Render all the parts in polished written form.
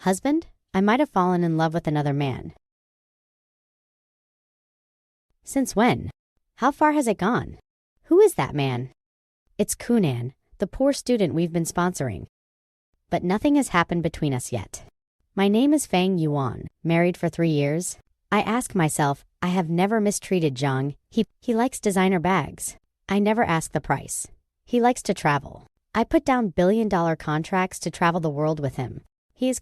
Husband? I might have fallen in love with another man. Since when? How far has it gone? Who is that man? It's Kunan, the poor student we've been sponsoring. But nothing has happened between us yet. My name is Fang Yuan, married for 3 years. I ask myself, I have never mistreated Zhang. He likes designer bags. I never ask the price. He likes to travel. I put down billion-dollar contracts to travel the world with him. He is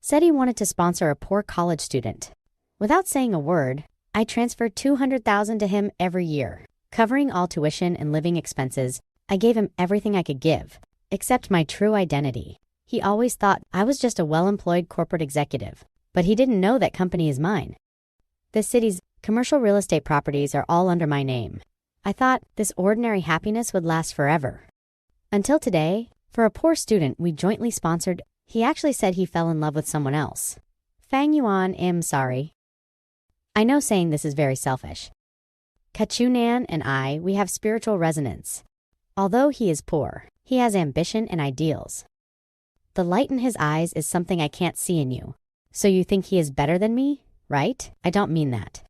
said he wanted to sponsor a poor college student. Without saying a word, I transferred $200,000 to him every year, covering all tuition and living expenses. I gave him everything I could give, except my true identity. He always thought I was just a well-employed corporate executive, but he didn't know that company is mine. This city's commercial real estate properties are all under my name. I thought this ordinary happiness would last forever. Until today, for a poor student we jointly sponsored, he actually said he fell in love with someone else. Fang Yuan, I'm sorry. I know saying this is very selfish. Kachunan and I, we have spiritual resonance. Although he is poor, he has ambition and ideals. The light in his eyes is something I can't see in you. So you think he is better than me, right? I don't mean that.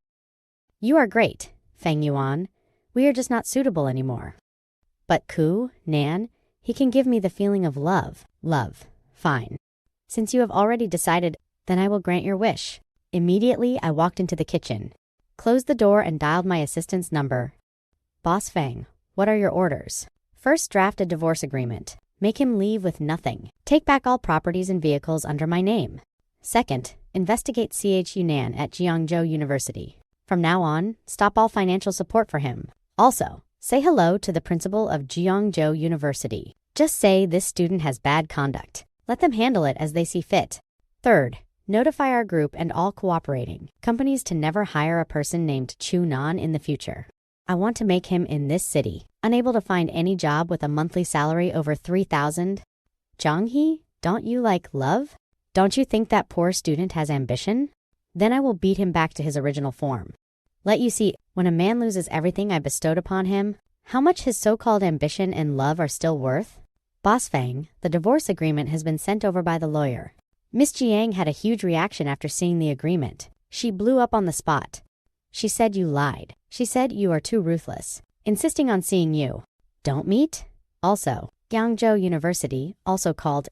You are great, Fang Yuan. We are just not suitable anymore. But Ku, Nan, he can give me the feeling of love. Love. Fine. Since you have already decided, then I will grant your wish. Immediately, I walked into the kitchen, closed the door and dialed my assistant's number. Boss Fang, what are your orders? First, draft a divorce agreement. Make him leave with nothing. Take back all properties and vehicles under my name. Second, investigate CH Yunnan at Jiangzhou University. From now on, stop all financial support for him. Also, say hello to the principal of Jiangzhou University. Just say this student has bad conduct. Let them handle it as they see fit. Third, notify our group and all cooperating companies to never hire a person named Chu Nan in the future. I want to make him in this city unable to find any job with a monthly salary over 3,000. Zhang He, don't you like love? Don't you think that poor student has ambition? Then I will beat him back to his original form. Let you see, when a man loses everything I bestowed upon him, how much his so-called ambition and love are still worth? Boss Fang, the divorce agreement has been sent over by the lawyer. Miss Jiang had a huge reaction after seeing the agreement. She blew up on the spot. She said you lied. She said you are too ruthless, insisting on seeing you. Don't meet? Also, Jiangzhou University, also called.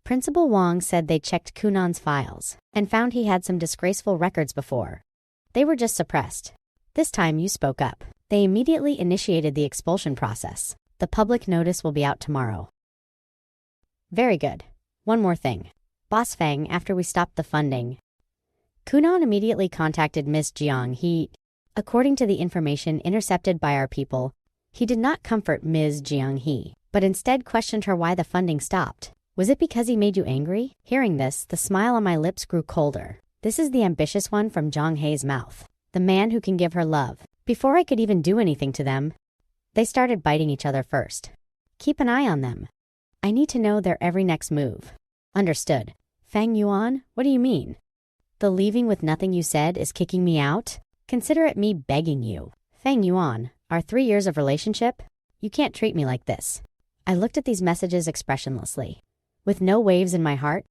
Principal Wang said they checked Kunan's files and found he had some disgraceful records before. They were just suppressed. This time you spoke up. They immediately initiated the expulsion process. The public notice will be out tomorrow. Very good. One more thing. Boss Fang, after we stopped the funding, Kunan immediately contacted Miss Jiang. According to the information intercepted by our people, he did not comfort Ms. Jiang, but instead questioned her why the funding stopped. Was it because he made you angry? Hearing this, the smile on my lips grew colder. This is the ambitious one from Zhang Hei's mouth. The man who can give her love. Before I could even do anything to them, they started biting each other first. Keep an eye on them. I need to know their every next move. Understood. Fang Yuan, what do you mean? The leaving with nothing you said is kicking me out? Consider it me begging you. Fang Yuan, our 3 years of relationship? You can't treat me like this. I looked at these messages expressionlessly, with no waves in my heart.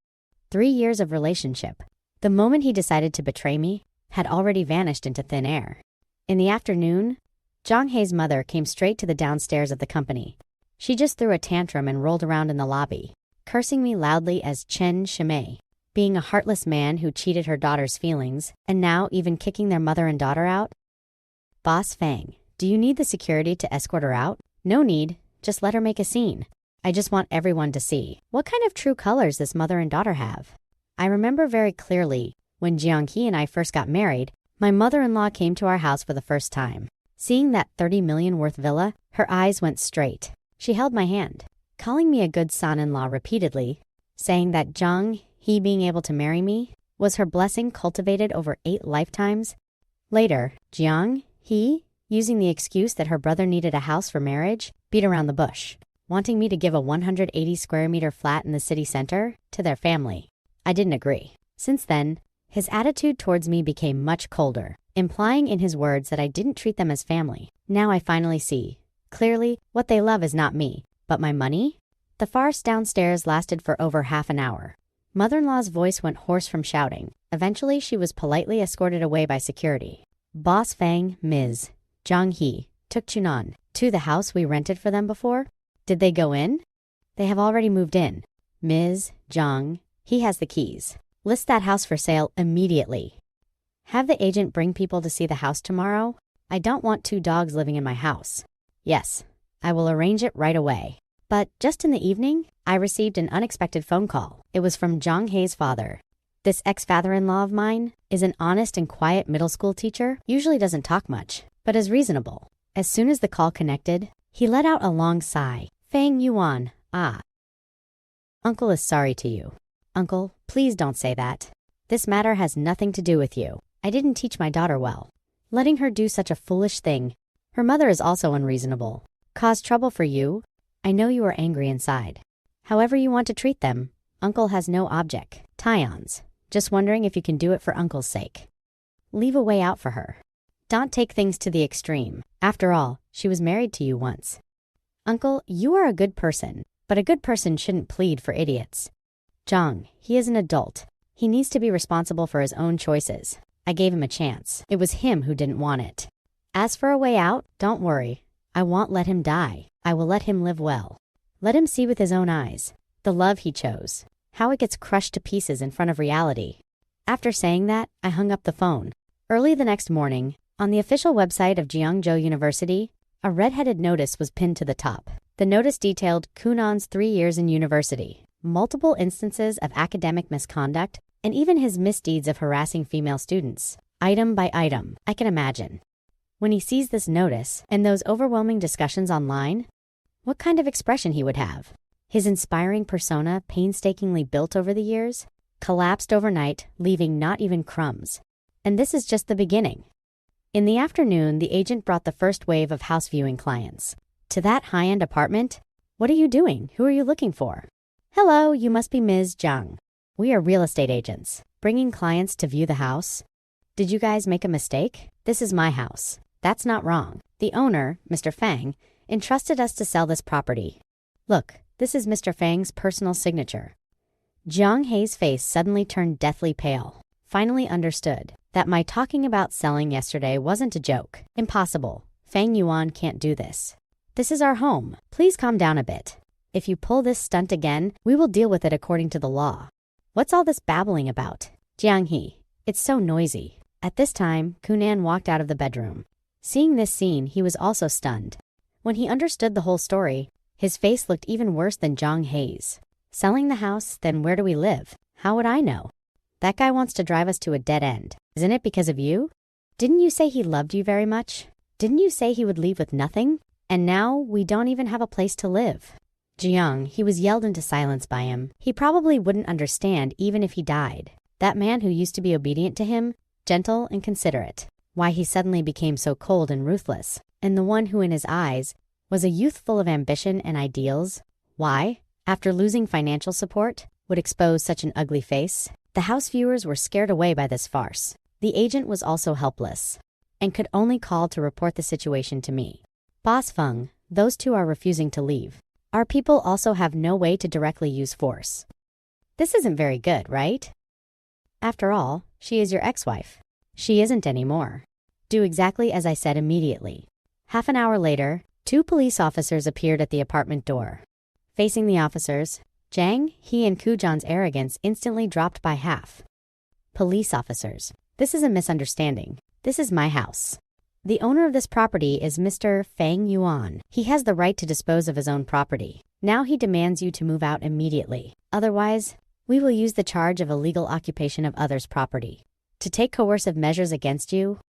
3 years of relationship. The moment he decided to betray me had already vanished into thin air. In the afternoon, Zhang Hei's mother came straight to the downstairs of the company. She just threw a tantrum and rolled around in the lobby, cursing me loudly as Chen Shimei, being a heartless man who cheated her daughter's feelings, and now even kicking their mother and daughter out. Boss Fang, do you need the security to escort her out? No need, just let her make a scene. I just want everyone to see what kind of true colors this mother and daughter have. I remember very clearly, when Jiangqi and I first got married, my mother-in-law came to our house for the first time. Seeing that 30 million worth villa, her eyes went straight. She held my hand, calling me a good son-in-law repeatedly, saying that Zhang He being able to marry me was her blessing cultivated over 8 lifetimes. Later, Jiang He, using the excuse that her brother needed a house for marriage, beat around the bush, wanting me to give a 180 square meter flat in the city center to their family. I didn't agree. Since then, his attitude towards me became much colder, implying in his words that I didn't treat them as family. Now I finally see, clearly, what they love is not me, but my money. The farce downstairs lasted for over half an hour. Mother-in-law's voice went hoarse from shouting. Eventually, she was politely escorted away by security. Boss Fang, Ms. Zhang He, took Chunan to the house we rented for them before. Did they go in? They have already moved in. Ms. Zhang, he has the keys. List that house for sale immediately. Have the agent bring people to see the house tomorrow. I don't want 2 dogs living in my house. Yes, I will arrange it right away. But just in the evening, I received an unexpected phone call. It was from Zhang Hei's father. This ex-father-in-law of mine is an honest and quiet middle school teacher, usually doesn't talk much, but is reasonable. As soon as the call connected, he let out a long sigh. Fang Yuan, ah. Uncle is sorry to you. Uncle, please don't say that. This matter has nothing to do with you. I didn't teach my daughter well. Letting her do such a foolish thing. Her mother is also unreasonable. Caused trouble for you. I know you are angry inside. However you want to treat them, Uncle has no object. Tyons. Just wondering if you can do it for Uncle's sake. Leave a way out for her. Don't take things to the extreme. After all, she was married to you once. Uncle, you are a good person, but a good person shouldn't plead for idiots. Zhang, he is an adult. He needs to be responsible for his own choices. I gave him a chance. It was him who didn't want it. As for a way out, don't worry. I won't let him die. I will let him live well. Let him see with his own eyes the love he chose, how it gets crushed to pieces in front of reality. After saying that, I hung up the phone. Early the next morning, on the official website of Jiangzhou University, a red-headed notice was pinned to the top. The notice detailed Kunan's 3 years in university, multiple instances of academic misconduct, and even his misdeeds of harassing female students. Item by item, I can imagine. When he sees this notice and those overwhelming discussions online, what kind of expression he would have. His inspiring persona, painstakingly built over the years, collapsed overnight, leaving not even crumbs. And this is just the beginning. In the afternoon, the agent brought the first wave of house viewing clients. To that high-end apartment? What are you doing? Who are you looking for? Hello, you must be Ms. Zhang. We are real estate agents, bringing clients to view the house. Did you guys make a mistake? This is my house. That's not wrong. The owner, Mr. Fang, entrusted us to sell this property. Look, this is Mr. Fang's personal signature. Zhang Hei's face suddenly turned deathly pale. Finally understood that my talking about selling yesterday wasn't a joke. Impossible. Fang Yuan can't do this. This is our home. Please calm down a bit. If you pull this stunt again, we will deal with it according to the law. What's all this babbling about? Jiang He, it's so noisy. At this time, Kunan walked out of the bedroom. Seeing this scene, he was also stunned. When he understood the whole story, his face looked even worse than Zhang Hei's. Selling the house, then where do we live? How would I know? That guy wants to drive us to a dead end. Isn't it because of you? Didn't you say he loved you very much? Didn't you say he would leave with nothing? And now we don't even have a place to live. Jiang, he was yelled into silence by him. He probably wouldn't understand even if he died. That man who used to be obedient to him, gentle and considerate. Why he suddenly became so cold and ruthless. And the one who in his eyes was a youth full of ambition and ideals. Why, after losing financial support, would expose such an ugly face? The house viewers were scared away by this farce. The agent was also helpless and could only call to report the situation to me. Boss Feng, those two are refusing to leave. Our people also have no way to directly use force. This isn't very good, right? After all, she is your ex-wife. She isn't anymore. Do exactly as I said immediately. Half an hour later, 2 police officers appeared at the apartment door. Facing the officers, Zhang, he and Kujan's arrogance instantly dropped by half. Police officers, this is a misunderstanding. This is my house. The owner of this property is Mr. Fang Yuan. He has the right to dispose of his own property. Now he demands you to move out immediately. Otherwise, we will use the charge of illegal occupation of others' property. To take coercive measures against you?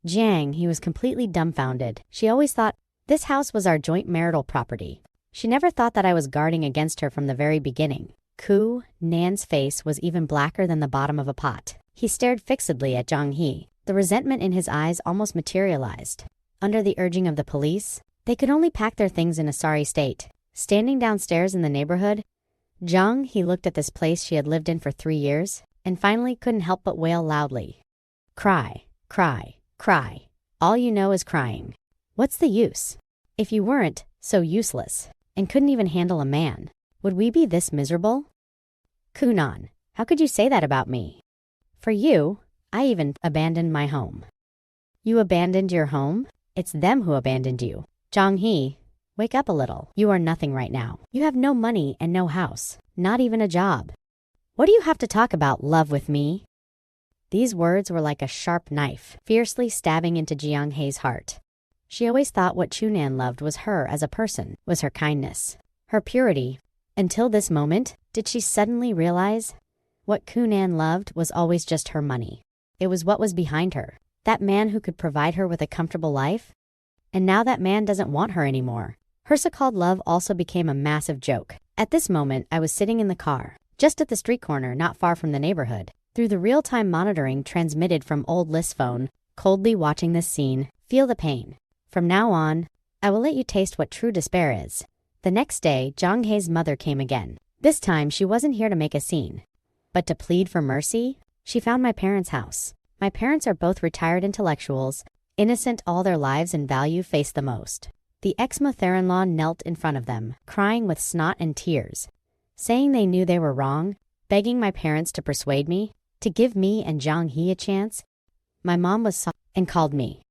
Jiang, he was completely dumbfounded. She always thought, this house was our joint marital property. She never thought that I was guarding against her from the very beginning. Ku Nan's face was even blacker than the bottom of a pot. He stared fixedly at Zhang He. The resentment in his eyes almost materialized. Under the urging of the police, they could only pack their things in a sorry state. Standing downstairs in the neighborhood, Zhang He looked at this place she had lived in for 3 years, and finally couldn't help but wail loudly. Cry, cry, cry. All you know is crying. What's the use? If you weren't so useless, and couldn't even handle a man, would we be this miserable? Kunan, How could you say that about me? For you, I even abandoned my home. You abandoned your home? It's them who abandoned you. Jong-hee, wake up a little. You are nothing right now. You have no money and no house, not even a job. What do you have to talk about love with me? These words were like a sharp knife, fiercely stabbing into Jong-hee's heart. She always thought what Chunan loved was her as a person, was her kindness, her purity. Until this moment, did she suddenly realize what Chunan loved was always just her money. It was what was behind her, that man who could provide her with a comfortable life. And now that man doesn't want her anymore. Her so-called love also became a massive joke. At this moment, I was sitting in the car, just at the street corner not far from the neighborhood. Through the real-time monitoring transmitted from old List's phone, coldly watching this scene, feel the pain. From now on, I will let you taste what true despair is. The next day, Jong-hee's mother came again. This time, she wasn't here to make a scene, but to plead for mercy. She found my parents' house. My parents are both retired intellectuals, innocent all their lives and value face the most. The ex-mother-in-law knelt in front of them, crying with snot and tears, saying they knew they were wrong, begging my parents to persuade me, to give me and Jong-hee a chance. My mom was soft and called me.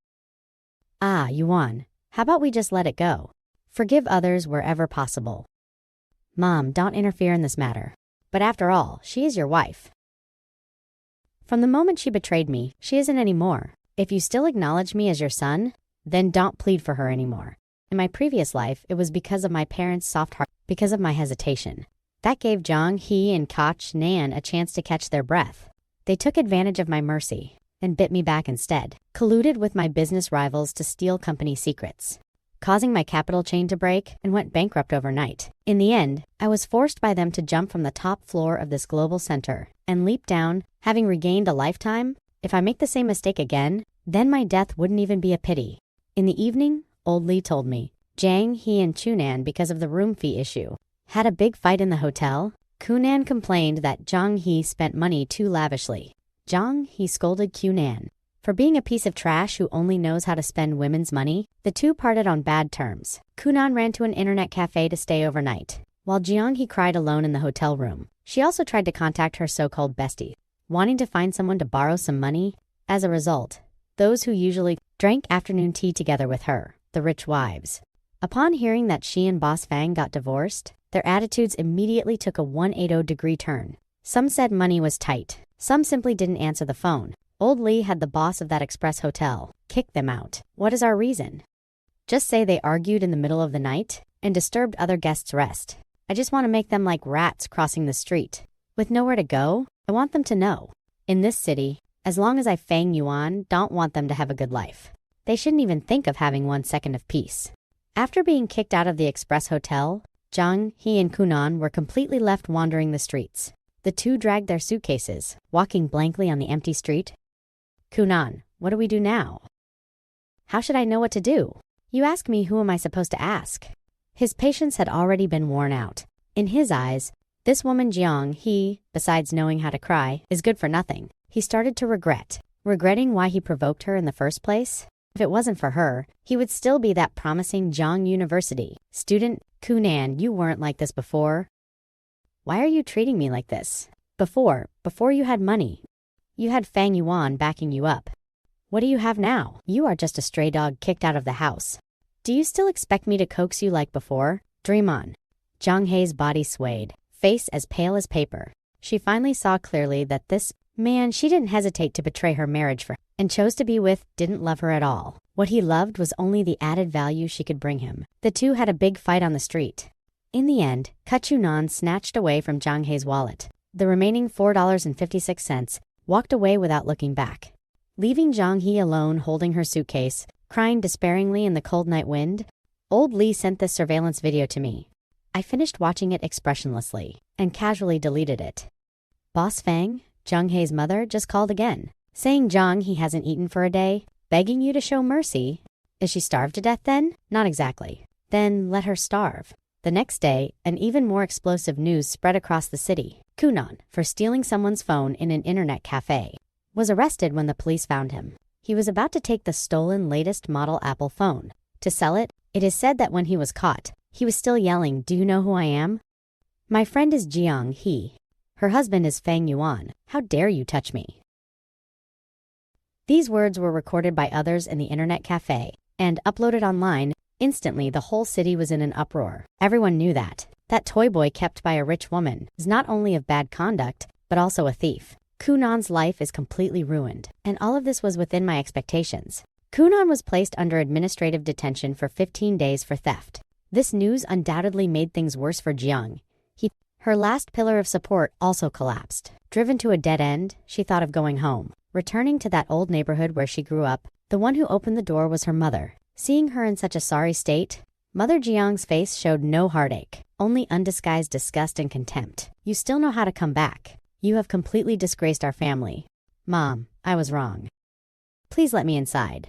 Ah, Yuan, how about we just let it go? Forgive others wherever possible. Mom, don't interfere in this matter. But after all, she is your wife. From the moment she betrayed me, she isn't anymore. If you still acknowledge me as your son, then don't plead for her anymore. In my previous life, it was because of my parents' soft heart, because of my hesitation. That gave Jong-hee and Koch Nan a chance to catch their breath. They took advantage of my mercy and bit me back instead, colluded with my business rivals to steal company secrets, causing my capital chain to break, and went bankrupt overnight. In the end, I was forced by them to jump from the top floor of this global center and leap down, having regained a lifetime. If I make the same mistake again, then my death wouldn't even be a pity. In the evening, old Lee told me, Jang-hee and Chunan, because of the room fee issue, had a big fight in the hotel. Chunan complained that Jong-hee spent money too lavishly. Jong-hee scolded Chunan for being a piece of trash who only knows how to spend women's money. The two parted on bad terms. Chunan ran to an internet cafe to stay overnight, while Jong-hee cried alone in the hotel room. She also tried to contact her so-called bestie, wanting to find someone to borrow some money. As a result, those who usually drank afternoon tea together with her, the rich wives, upon hearing that she and Boss Fang got divorced, their attitudes immediately took a 180-degree turn. Some said money was tight. Some simply didn't answer the phone. Old Lee had the boss of that express hotel kick them out. What is our reason? Just say they argued in the middle of the night and disturbed other guests' rest. I just want to make them like rats crossing the street. With nowhere to go, I want them to know. In this city, as long as I Fang Yuan don't want them to have a good life. They shouldn't even think of having 1 second of peace. After being kicked out of the express hotel, Jong-hee and Chunan were completely left wandering the streets. The two dragged their suitcases, walking blankly on the empty street. Chunan, what do we do now? How should I know what to do? You ask me, who am I supposed to ask? His patience had already been worn out. In his eyes, this woman Jong-hee, besides knowing how to cry, is good for nothing. He started to regretting why he provoked her in the first place. If it wasn't for her, he would still be that promising Jong University student. Chunan, you weren't like this before. Why are you treating me like this? Before you had money. You had Fang Yuan backing you up. What do you have now? You are just a stray dog kicked out of the house. Do you still expect me to coax you like before? Dream on. Jong-hee's body swayed, face as pale as paper. She finally saw clearly that this man she didn't hesitate to betray her marriage for and chose to be with didn't love her at all. What he loved was only the added value she could bring him. The two had a big fight on the street. In the end, Chunan snatched away from Jong-hee's wallet the remaining $4.56, walked away without looking back, leaving Jong-hee alone holding her suitcase, crying despairingly in the cold night wind. Old Lee sent this surveillance video to me. I finished watching it expressionlessly and casually deleted it. Boss Fang, Jong-hee's mother, just called again, saying Jong-hee hasn't eaten for a day, begging you to show mercy. Is she starved to death then? Not exactly. Then let her starve. The next day, an even more explosive news spread across the city. Chunan, for stealing someone's phone in an internet cafe, was arrested when the police found him. He was about to take the stolen latest model Apple phone to sell it. It is said that when he was caught, he was still yelling, "Do you know who I am? My friend is Jong-hee." Her husband is Fang Yuan. How dare you touch me? These words were recorded by others in the internet cafe and uploaded online. Instantly, the whole city was in an uproar. Everyone knew that toy boy kept by a rich woman is not only of bad conduct, but also a thief. Kunan's life is completely ruined, and all of this was within my expectations. Kunan was placed under administrative detention for 15 days for theft. This news undoubtedly made things worse for Jiang. Her last pillar of support also collapsed. Driven to a dead end, she thought of going home, returning to that old neighborhood where she grew up. The one who opened the door was her mother. Seeing her in such a sorry state, Mother Jiang's face showed no heartache, only undisguised disgust and contempt. You still know how to come back. You have completely disgraced our family. Mom, I was wrong. Please let me inside.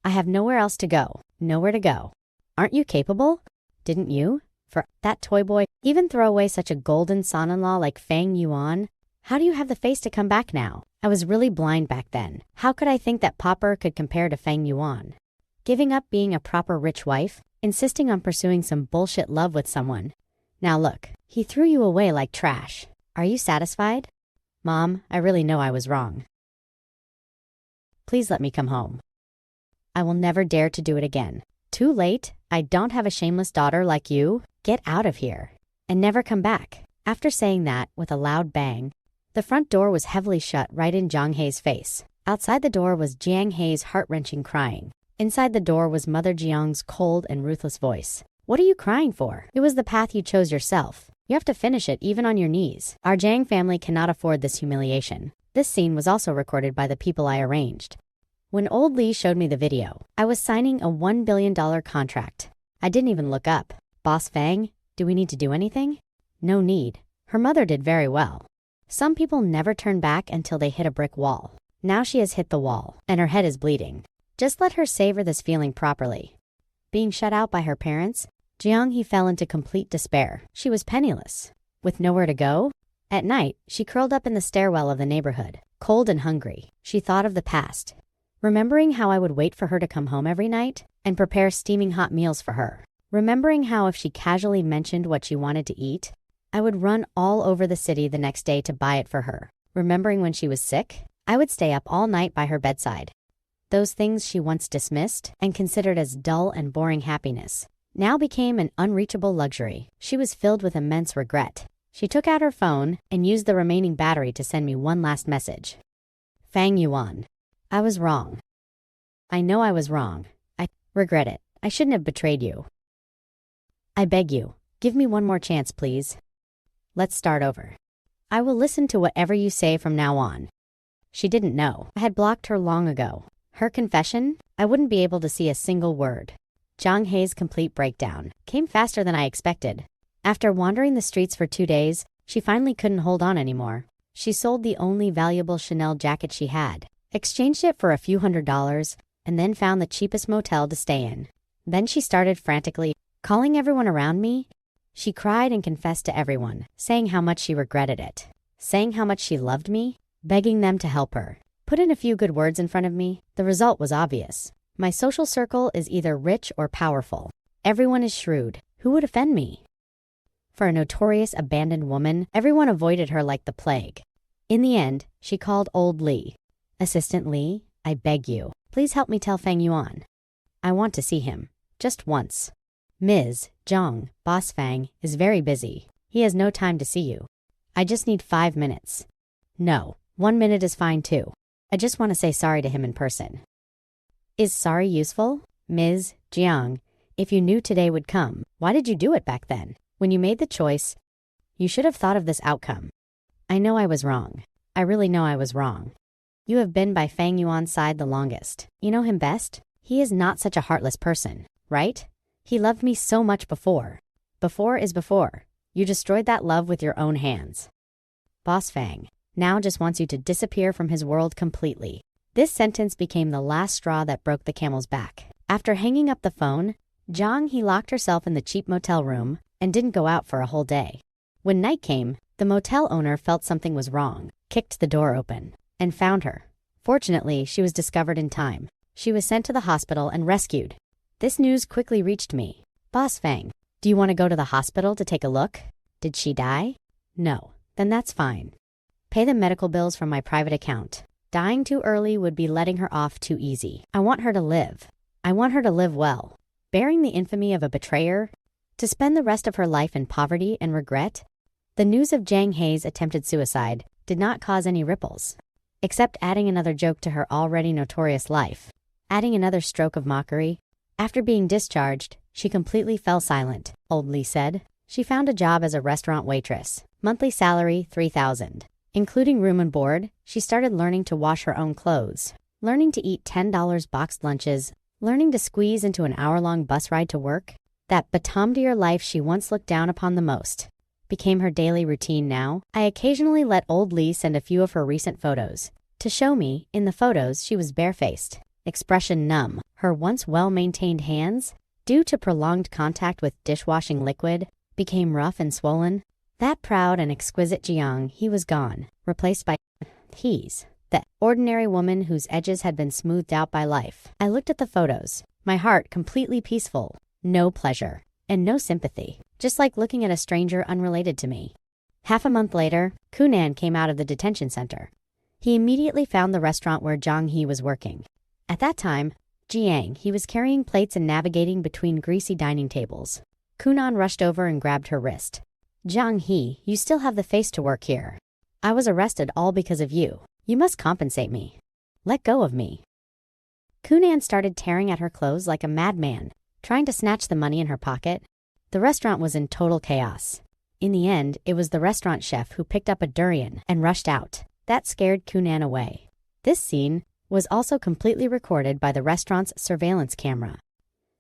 I have nowhere else to go. Nowhere to go. Aren't you capable? Didn't you? For that toy boy, even throw away such a golden son-in-law like Fang Yuan? How do you have the face to come back now? I was really blind back then. How could I think that Popper could compare to Fang Yuan? Giving up being a proper rich wife, insisting on pursuing some bullshit love with someone. Now look, he threw you away like trash. Are you satisfied? Mom, I really know I was wrong. Please let me come home. I will never dare to do it again. Too late, I don't have a shameless daughter like you. Get out of here. And never come back. After saying that, with a loud bang, the front door was heavily shut right in Jiang Hei's face. Outside the door was Jiang Hei's heart-wrenching crying. Inside the door was Mother Jiang's cold and ruthless voice. What are you crying for? It was the path you chose yourself. You have to finish it even on your knees. Our Jiang family cannot afford this humiliation. This scene was also recorded by the people I arranged. When old Lee showed me the video, I was signing a $1 billion contract. I didn't even look up. Boss Fang, do we need to do anything? No need. Her mother did very well. Some people never turn back until they hit a brick wall. Now she has hit the wall, and her head is bleeding. Just let her savor this feeling properly. Being shut out by her parents, Jiang He fell into complete despair. She was penniless, with nowhere to go. At night, she curled up in the stairwell of the neighborhood, cold and hungry. She thought of the past, remembering how I would wait for her to come home every night and prepare steaming hot meals for her. Remembering how if she casually mentioned what she wanted to eat, I would run all over the city the next day to buy it for her. Remembering when she was sick, I would stay up all night by her bedside. Those things she once dismissed and considered as dull and boring happiness now became an unreachable luxury. She was filled with immense regret. She took out her phone and used the remaining battery to send me one last message. Fang Yuan, I was wrong. I know I was wrong. I regret it. I shouldn't have betrayed you. I beg you, give me one more chance, please. Let's start over. I will listen to whatever you say from now on. She didn't know. I had blocked her long ago. Her confession? I wouldn't be able to see a single word. Jiang Hei's complete breakdown came faster than I expected. After wandering the streets for 2 days, she finally couldn't hold on anymore. She sold the only valuable Chanel jacket she had, exchanged it for a few $100s, and then found the cheapest motel to stay in. Then she started frantically calling everyone around me. She cried and confessed to everyone, saying how much she regretted it, saying how much she loved me, begging them to help her. Put in a few good words in front of me. The result was obvious. My social circle is either rich or powerful. Everyone is shrewd. Who would offend me? For a notorious abandoned woman, everyone avoided her like the plague. In the end, she called old Lee. Assistant Lee, I beg you, please help me tell Fang Yuan. I want to see him. Just once. Ms. Zhang, Boss Fang, is very busy. He has no time to see you. I just need 5 minutes. No, 1 minute is fine too. I just want to say sorry to him in person. Is sorry useful? Ms. Jiang, if you knew today would come, why did you do it back then? When you made the choice, you should have thought of this outcome. I know I was wrong. I really know I was wrong. You have been by Fang Yuan's side the longest. You know him best. He is not such a heartless person, right? He loved me so much before. Before is before. You destroyed that love with your own hands. Boss Fang now just wants you to disappear from his world completely. This sentence became the last straw that broke the camel's back. After hanging up the phone, Jiang He locked herself in the cheap motel room and didn't go out for a whole day. When night came, the motel owner felt something was wrong, kicked the door open, and found her. Fortunately, she was discovered in time. She was sent to the hospital and rescued. This news quickly reached me. Boss Fang, do you want to go to the hospital to take a look? Did she die? No, Then that's fine. Pay the medical bills from my private account. Dying too early would be letting her off too easy. I want her to live. I want her to live well. Bearing the infamy of a betrayer? To spend the rest of her life in poverty and regret? The news of Jiang Hei's attempted suicide did not cause any ripples, except adding another joke to her already notorious life, adding another stroke of mockery. After being discharged, she completely fell silent, old Lee said. She found a job as a restaurant waitress. Monthly salary, $3,000. Including room and board, she started learning to wash her own clothes, learning to eat $10 boxed lunches, learning to squeeze into an hour-long bus ride to work. That Batamdir life she once looked down upon the most became her daily routine now. I occasionally let old Lee send a few of her recent photos to show me. In the photos, she was barefaced, expression numb. Her once well-maintained hands, due to prolonged contact with dishwashing liquid, became rough and swollen. That proud and exquisite Jiang He was gone, replaced by he's the ordinary woman whose edges had been smoothed out by life. I looked at the photos, my heart completely peaceful, no pleasure, and no sympathy, just like looking at a stranger unrelated to me. Half a month later, Kunan came out of the detention center. He immediately found the restaurant where Jiang He was working. At that time, Jiang He was carrying plates and navigating between greasy dining tables. Kunan rushed over and grabbed her wrist. Jiang He, you still have the face to work here. I was arrested all because of you. You must compensate me. Let go of me. Kunan started tearing at her clothes like a madman, trying to snatch the money in her pocket. The restaurant was in total chaos. In the end, it was the restaurant chef who picked up a durian and rushed out. That scared Kunan away. This scene was also completely recorded by the restaurant's surveillance camera.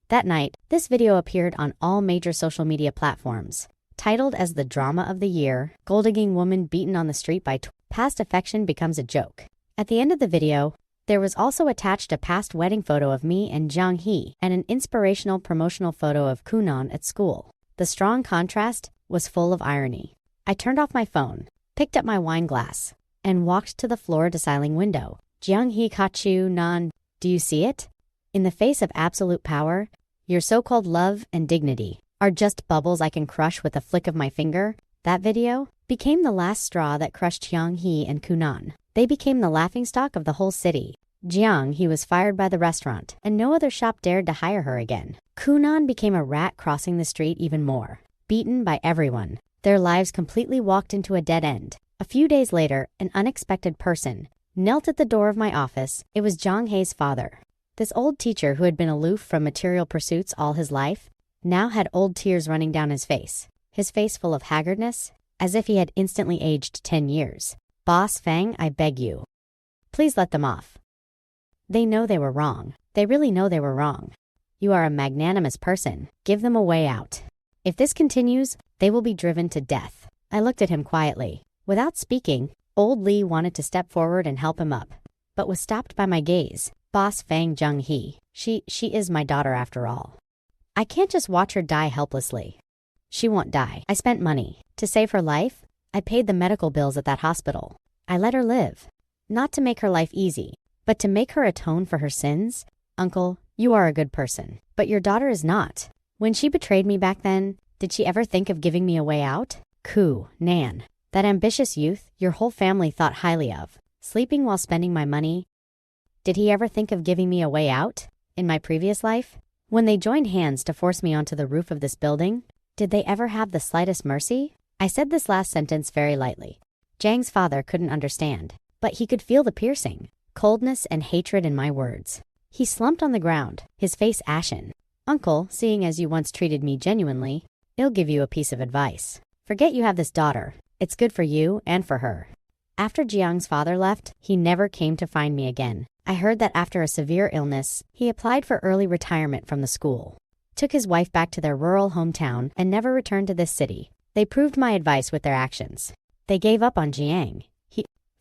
That night, this video appeared on all major social media platforms. Titled as the drama of the year, gold-digging woman beaten on the street by past affection becomes a joke. At the end of the video, there was also attached a past wedding photo of me and Jiang He and an inspirational promotional photo of Kunan at school. The strong contrast was full of irony. I turned off my phone, picked up my wine glass, and walked to the floor-deciling window. Jiang He Kachu Nan, do you see it? In the face of absolute power, your so-called love and dignity are just bubbles I can crush with a flick of my finger. That video became the last straw that crushed Jiang He and Kunan. They became the laughingstock of the whole city. Jiang He was fired by the restaurant, and no other shop dared to hire her again. Kunan became a rat crossing the street even more, beaten by everyone. Their lives completely walked into a dead end. A few days later, an unexpected person knelt at the door of my office. It was Jiang Hei's father. This old teacher who had been aloof from material pursuits all his life now had old tears running down his face full of haggardness, as if he had instantly aged 10 years. Boss Fang, I beg you. Please let them off. They know they were wrong. They really know they were wrong. You are a magnanimous person. Give them a way out. If this continues, they will be driven to death. I looked at him quietly. Without speaking, old Lee wanted to step forward and help him up, but was stopped by my gaze. Boss Fang Jiang He. She is my daughter after all. I can't just watch her die helplessly. She won't die. I spent money. To save her life, I paid the medical bills at that hospital. I let her live. Not to make her life easy, but to make her atone for her sins. Uncle, you are a good person, but your daughter is not. When she betrayed me back then, did she ever think of giving me a way out? Nan. That ambitious youth your whole family thought highly of, sleeping while spending my money. Did he ever think of giving me a way out? In my previous life? When they joined hands to force me onto the roof of this building, did they ever have the slightest mercy? I said this last sentence very lightly. Jiang's father couldn't understand, but he could feel the piercing coldness and hatred in my words. He slumped on the ground, his face ashen. Uncle, seeing as you once treated me genuinely, I'll give you a piece of advice. Forget you have this daughter. It's good for you and for her. After Jiang's father left, he never came to find me again. I heard that after a severe illness, he applied for early retirement from the school, took his wife back to their rural hometown, and never returned to this city. They proved my advice with their actions. They gave up on Jiang.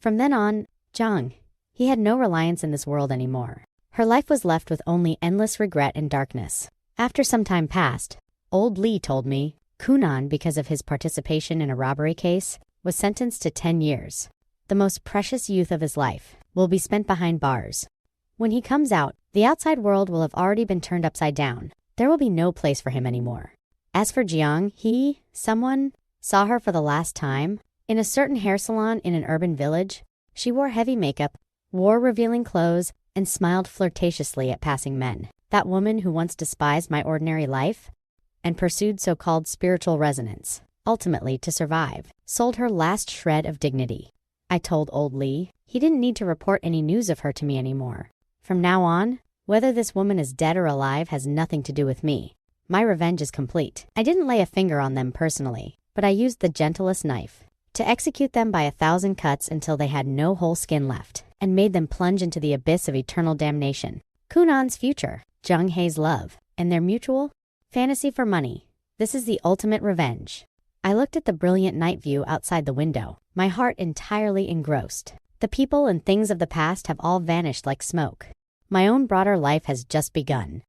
From then on, Jiang, he had no reliance in this world anymore. Her life was left with only endless regret and darkness. After some time passed, old Lee told me, Kunan, because of his participation in a robbery case, was sentenced to 10 years. The most precious youth of his life will be spent behind bars. When he comes out, the outside world will have already been turned upside down. There will be no place for him anymore. As for Jiang, someone saw her for the last time. In a certain hair salon in an urban village, she wore heavy makeup, wore revealing clothes, and smiled flirtatiously at passing men. That woman who once despised my ordinary life and pursued so-called spiritual resonance, ultimately to survive, sold her last shred of dignity. I told old Lee he didn't need to report any news of her to me anymore. From now on, whether this woman is dead or alive has nothing to do with me. My revenge is complete. I didn't lay a finger on them personally, but I used the gentlest knife to execute them by 1,000 cuts until they had no whole skin left, and made them plunge into the abyss of eternal damnation. Kunan's future, Jung Hae's love, and their mutual fantasy for money. This is the ultimate revenge. I looked at the brilliant night view outside the window, my heart entirely engrossed. The people and things of the past have all vanished like smoke. My own broader life has just begun.